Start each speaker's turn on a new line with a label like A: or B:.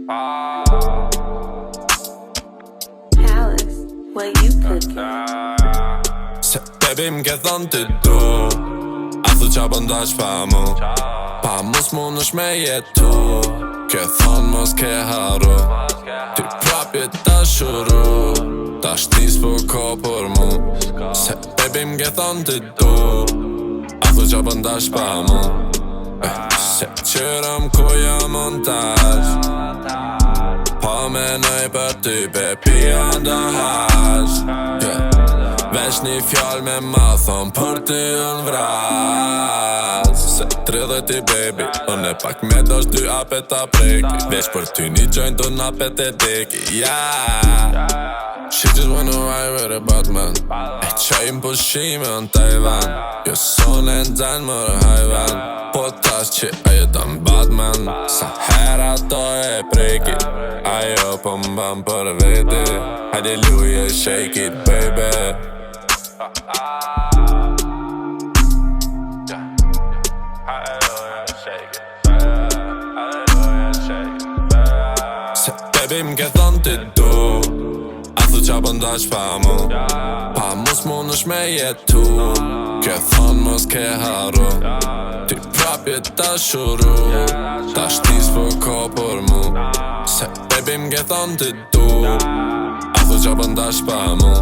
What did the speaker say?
A: Palace, what you cooking?
B: Se baby m'ke thonë ti du A thu qa bëndash pa mu Pa mu s'munësh me jetu Ke thonë mos ke haru Ti prapje ta shuru Ta shtis po ko për mu Se baby m'ke thonë ti du A thu qa bëndash pa mu Se qërëm ku jam montash Pa menoj për ty be pia ndahash Vesh një fjall me ma thon për ty unë vras Se 30 baby Unë e pak me dosh 2 apet ta preki Vesh për ty një joint unë apet e deki She just wanna ride with a Batman E qajmë pushime në Taiwan Jo son e nxan mërë hajvan Po tash që ajo dëm Batman Sa hera to e preki Ajo po m'ban për vete Hajde luje shake it baby Se baby m'ke thonë ti du A thu qa bëndash pa mu Pa mu s'munësh me jetu Ke thonë mos ke haru Ti prapje ta shuru Ta shtis po ko për mu Se baby m'ke thonë ti du A thu qa bëndash pa mu